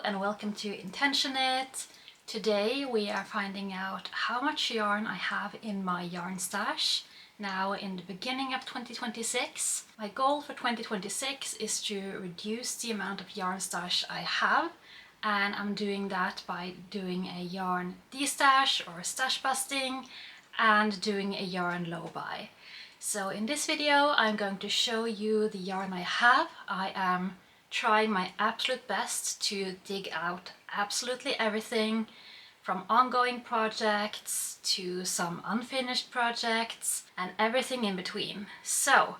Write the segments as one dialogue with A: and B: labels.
A: and welcome to IntentioKnit. Today we are finding out how much yarn I have in my yarn stash now in the beginning of 2026. My goal for 2026 is to reduce the amount of yarn stash I have, and I'm doing that by doing a yarn destash or stash busting and doing a yarn low buy. So in this video I'm going to show you the yarn I have. I am trying my absolute best to dig out absolutely everything from ongoing projects to some unfinished projects and everything in between. So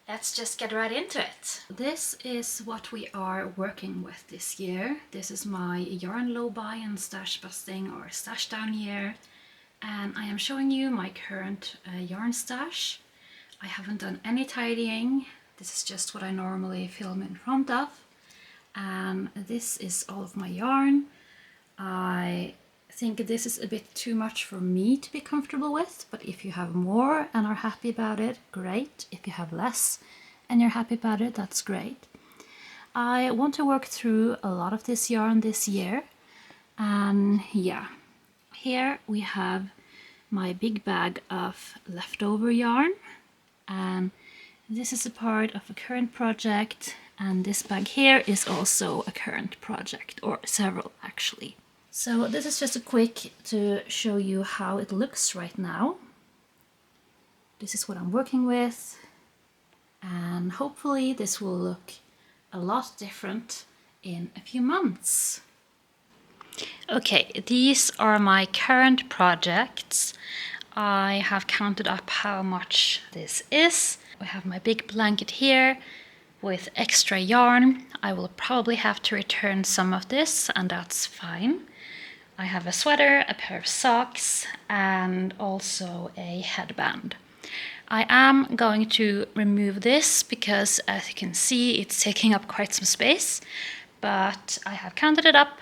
A: let's just get right into it. This is what we are working with this year. This is my yarn low buy and stash busting or stash down year, and I am showing you my current yarn stash. I haven't done any tidying. This is just what I normally film in front of, and this is all of my yarn. I think this is a bit too much for me to be comfortable with, but if you have more and are happy about it, great. If you have less and you're happy about it, that's great. I want to work through a lot of this yarn this year, and yeah, here we have my big bag of leftover yarn, and this is a part of a current project, and this bag here is also a current project, or several actually. So this is just a quick to show you how it looks right now. This is what I'm working with, and hopefully this will look a lot different in a few months. Okay, these are my current projects. I have counted up how much this is. We have my big blanket here with extra yarn. I will probably have to return some of this, and that's fine. I have a sweater, a pair of socks, and also a headband. I am going to remove this because, as you can see, it's taking up quite some space, but I have counted it up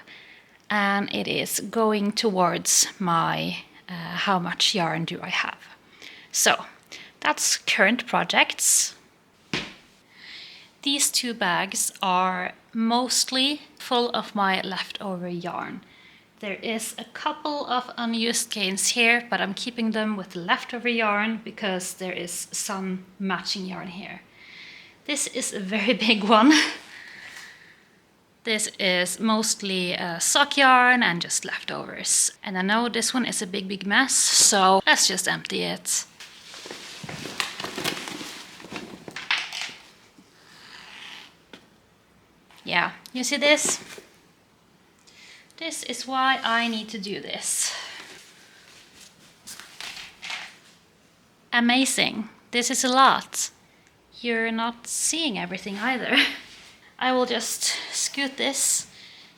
A: and it is going towards my how much yarn do I have. So that's current projects. These two bags are mostly full of my leftover yarn. There is a couple of unused skeins here, but I'm keeping them with leftover yarn because there is some matching yarn here. This is a very big one. This is mostly sock yarn and just leftovers. And I know this one is a big mess, so let's just empty it. Yeah, you see this? This is why I need to do this. Amazing. This is a lot. You're not seeing everything either. I will just scoot this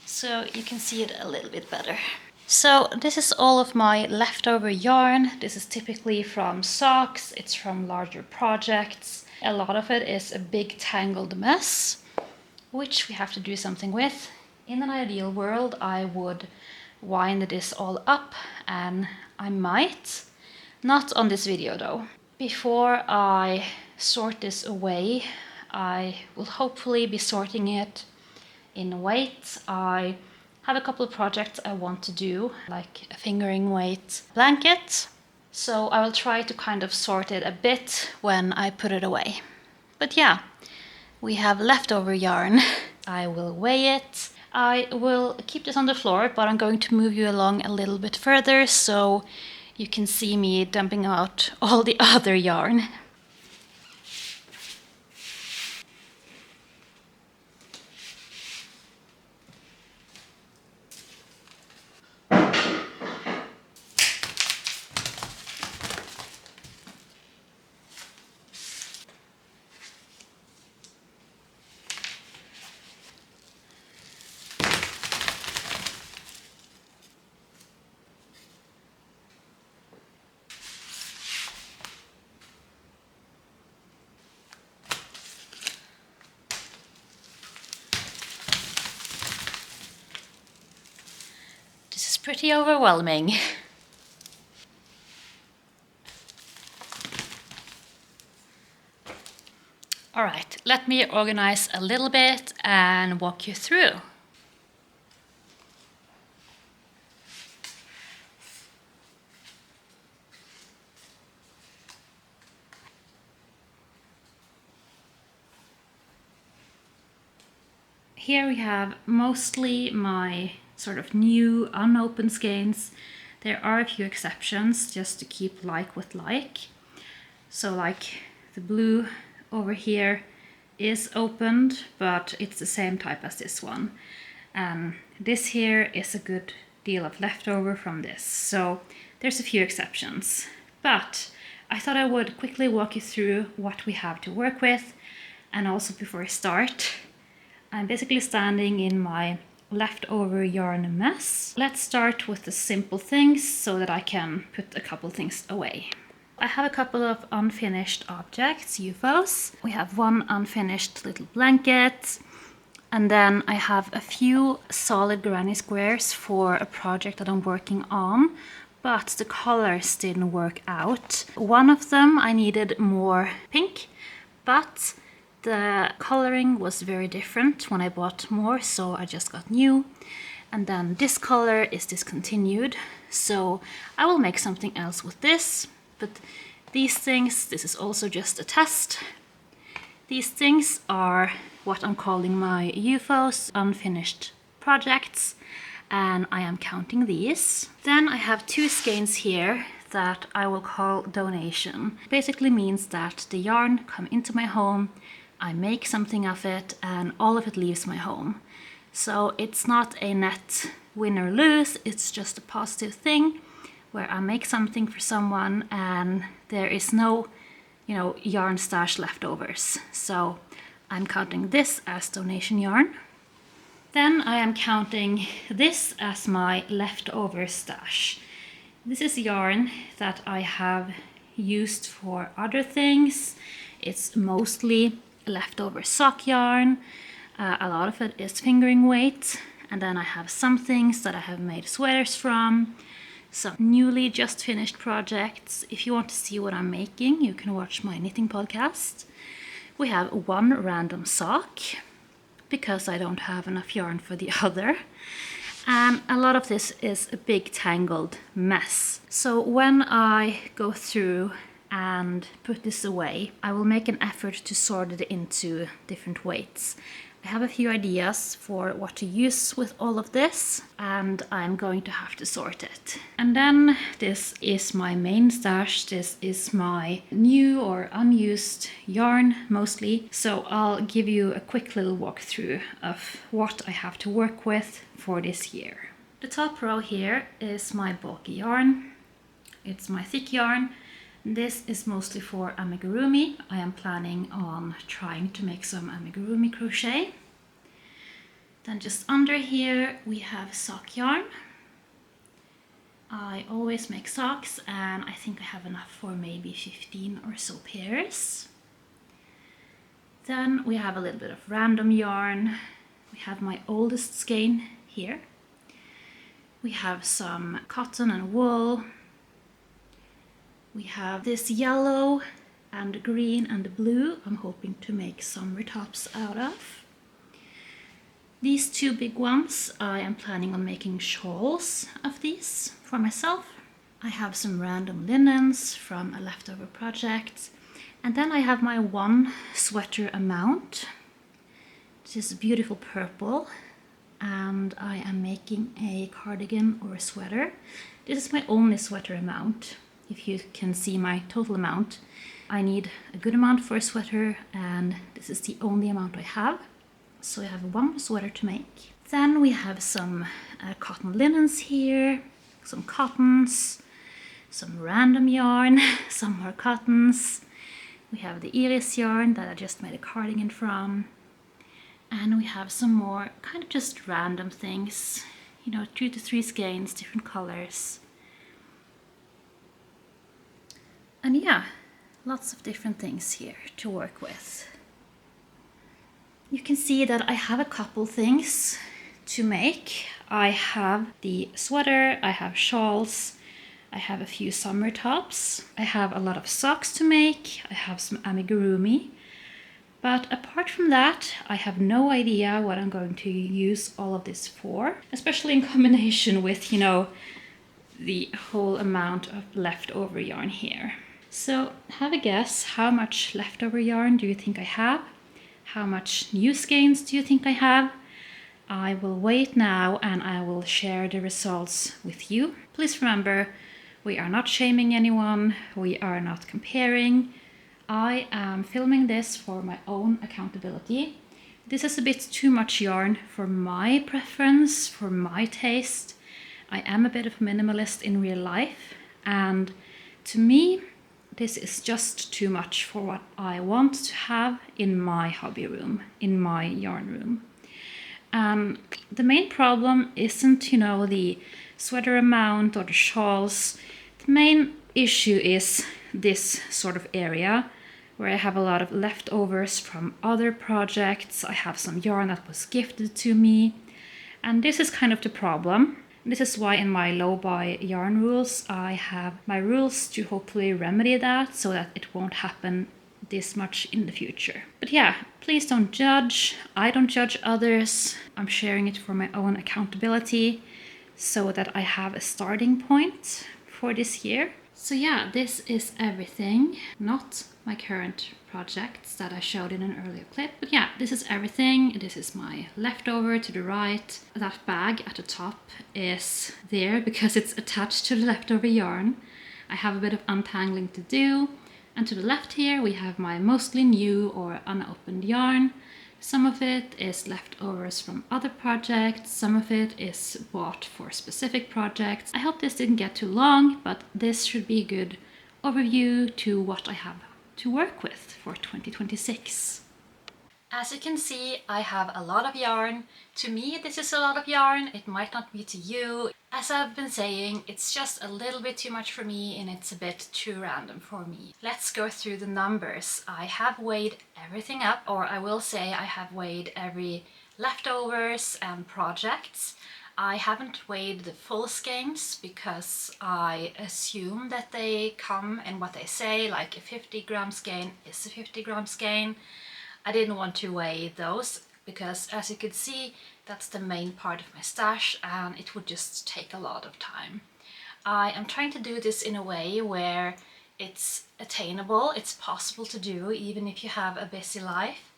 A: so you can see it a little bit better. So this is all of my leftover yarn. This is typically from socks, it's from larger projects. A lot of it is a big tangled mess, which we have to do something with. In an ideal world, I would wind this all up, and I might. Not on this video though. Before I sort this away, I will hopefully be sorting it in weight. I have a couple of projects I want to do, like a fingering weight blanket. So I will try to kind of sort it a bit when I put it away. But yeah, we have leftover yarn. I will weigh it. I will keep this on the floor, but I'm going to move you along a little bit further so you can see me dumping out all the other yarn. Pretty overwhelming. All right, let me organize a little bit and walk you through. Here we have mostly my sort of new unopened skeins. There are a few exceptions just to keep like with like. So like the blue over here is opened, but it's the same type as this one. And this here is a good deal of leftover from this. So there's a few exceptions. But I thought I would quickly walk you through what we have to work with. And also before I start, I'm basically standing in my leftover yarn mess. Let's start with the simple things so that I can put a couple things away. I have a couple of unfinished objects, UFOs. We have one unfinished little blanket, and then I have a few solid granny squares for a project that I'm working on, but the colors didn't work out. One of them I needed more pink, but the coloring was very different when I bought more, so I just got new. And then this color is discontinued, so I will make something else with this. But these things, this is also just a test. These things are what I'm calling my UFOs, unfinished projects, and I am counting these. Then I have two skeins here that I will call donation. Basically means that the yarn come into my home, I make something of it, and all of it leaves my home. So it's not a net win or lose, it's just a positive thing where I make something for someone and there is no, yarn stash leftovers. So I'm counting this as donation yarn. Then I am counting this as my leftover stash. This is yarn that I have used for other things. It's mostly leftover sock yarn. A lot of it is fingering weight. And then I have some things that I have made sweaters from. Some newly just finished projects. If you want to see what I'm making, you can watch my knitting podcast. We have one random sock, because I don't have enough yarn for the other. And a lot of this is a big tangled mess. So when I go through and put this away, I will make an effort to sort it into different weights. I have a few ideas for what to use with all of this, and I'm going to have to sort it. And then this is my main stash. This is my new or unused yarn mostly. So I'll give you a quick little walkthrough of what I have to work with for this year. The top row here is my bulky yarn. It's my thick yarn. This is mostly for amigurumi. I am planning on trying to make some amigurumi crochet. Then just under here we have sock yarn. I always make socks and I think I have enough for maybe 15 or so pairs. Then we have a little bit of random yarn. We have my oldest skein here. We have some cotton and wool. We have this yellow and green and blue I'm hoping to make summer tops out of. These two big ones, I am planning on making shawls of these for myself. I have some random linens from a leftover project. And then I have my one sweater amount. This is beautiful purple. And I am making a cardigan or a sweater. This is my only sweater amount. If you can see my total amount, I need a good amount for a sweater, and this is the only amount I have. So I have one sweater to make. Then we have some cotton linens here, some cottons, some random yarn, some more cottons. We have the iris yarn that I just made a cardigan from. And we have some more kind of just random things, 2 to 3 skeins, different colors. And yeah, lots of different things here to work with. You can see that I have a couple things to make. I have the sweater, I have shawls, I have a few summer tops, I have a lot of socks to make, I have some amigurumi. But apart from that, I have no idea what I'm going to use all of this for, especially in combination with, the whole amount of leftover yarn here. So have a guess, how much leftover yarn do you think I have? How much new skeins do you think I have? I will wait now and I will share the results with you. Please remember, we are not shaming anyone, we are not comparing. I am filming this for my own accountability. This is a bit too much yarn for my preference, for my taste. I am a bit of a minimalist in real life, and to me, this is just too much for what I want to have in my hobby room, in my yarn room. The main problem isn't, the sweater amount or the shawls. The main issue is this sort of area where I have a lot of leftovers from other projects. I have some yarn that was gifted to me, and this is kind of the problem. This is why in my low buy yarn rules, I have my rules to hopefully remedy that so that it won't happen this much in the future. But yeah, please don't judge. I don't judge others. I'm sharing it for my own accountability so that I have a starting point for this year. So yeah, this is everything, not my current projects that I showed in an earlier clip. But yeah, this is everything. This is my leftover to the right. That bag at the top is there because it's attached to the leftover yarn. I have a bit of untangling to do. And to the left here we have my mostly new or unopened yarn. Some of it is leftovers from other projects, some of it is bought for specific projects. I hope this didn't get too long, but this should be a good overview to what I have to work with for 2026. As you can see, I have a lot of yarn. To me, this is a lot of yarn. It might not be to you. As I've been saying, it's just a little bit too much for me and it's a bit too random for me. Let's go through the numbers. I have weighed everything up, or I will say I have weighed every leftovers and projects. I haven't weighed the full skeins because I assume that they come in what they say, like a 50-gram skein is a 50-gram skein. I didn't want to weigh those because, as you could see, that's the main part of my stash and it would just take a lot of time. I am trying to do this in a way where it's attainable, it's possible to do even if you have a busy life.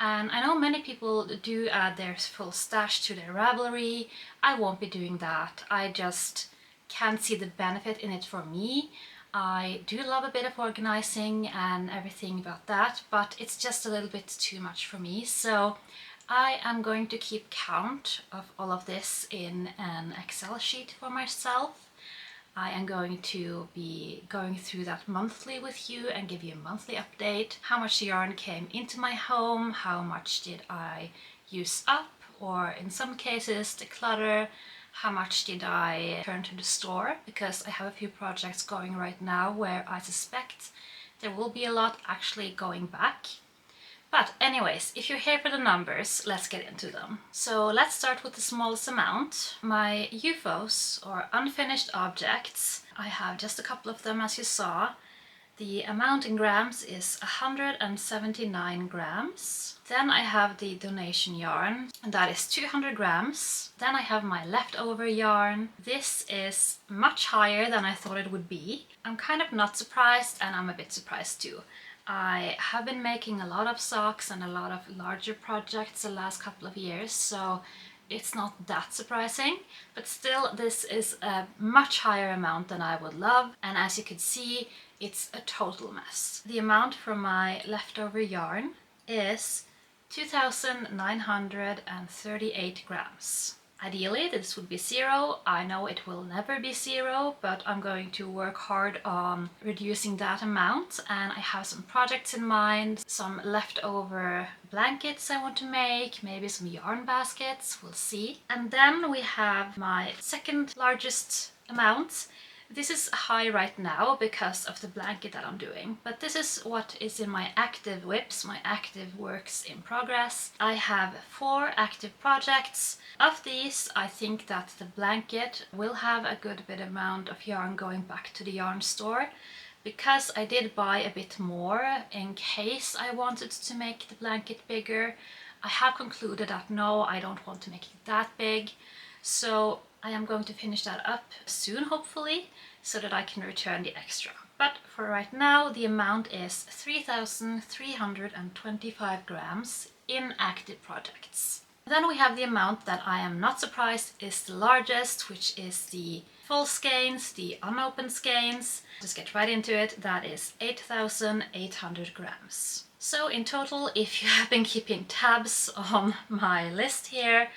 A: And I know many people do add their full stash to their Ravelry. I won't be doing that. I just can't see the benefit in it for me. I do love a bit of organizing and everything about that, but it's just a little bit too much for me. So I am going to keep count of all of this in an Excel sheet for myself. I am going to be going through that monthly with you and give you a monthly update. How much yarn came into my home, how much did I use up, or in some cases declutter, how much did I turn to the store, because I have a few projects going right now where I suspect there will be a lot actually going back. But anyways, if you're here for the numbers, let's get into them. So let's start with the smallest amount. My UFOs, or unfinished objects, I have just a couple of them as you saw. The amount in grams is 179 grams. Then I have the donation yarn, and that is 200 grams. Then I have my leftover yarn. This is much higher than I thought it would be. I'm kind of not surprised, and I'm a bit surprised too. I have been making a lot of socks and a lot of larger projects the last couple of years, so it's not that surprising, but still this is a much higher amount than I would love, and as you can see, it's a total mess. The amount from my leftover yarn is 2,938 grams. Ideally this would be 0. I know it will never be 0, but I'm going to work hard on reducing that amount, and I have some projects in mind, some leftover blankets I want to make, maybe some yarn baskets, we'll see. And then we have my second largest amount. This is high right now because of the blanket that I'm doing, but this is what is in my active WIPs, my active works in progress. I have 4 active projects. Of these, I think that the blanket will have a good bit amount of yarn going back to the yarn store, because I did buy a bit more in case I wanted to make the blanket bigger. I have concluded that no, I don't want to make it that big, so I am going to finish that up soon, hopefully, so that I can return the extra. But for right now, the amount is 3,325 grams in active projects. Then we have the amount that I am not surprised is the largest, which is the full skeins, the unopened skeins. Just get right into it. That is 8,800 grams. So in total, if you have been keeping tabs on my list here,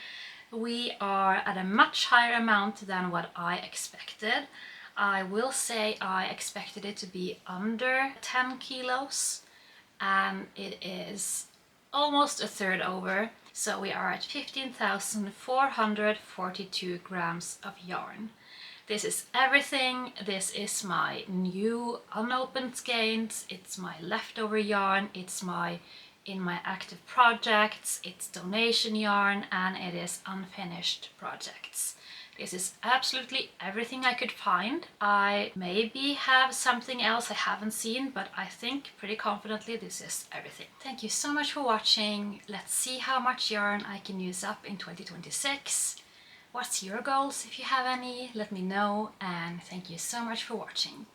A: we are at a much higher amount than what I expected. I will say I expected it to be under 10 kilos, and it is almost a third over. So we are at 15,442 grams of yarn. This is everything. This is my new unopened skeins, it's my leftover yarn, it's my in my active projects, it's donation yarn, and it is unfinished projects. This is absolutely everything I could find. I maybe have something else I haven't seen, but I think pretty confidently this is everything. Thank you so much for watching. Let's see how much yarn I can use up in 2026. What's your goals? If you have any, let me know, and thank you so much for watching.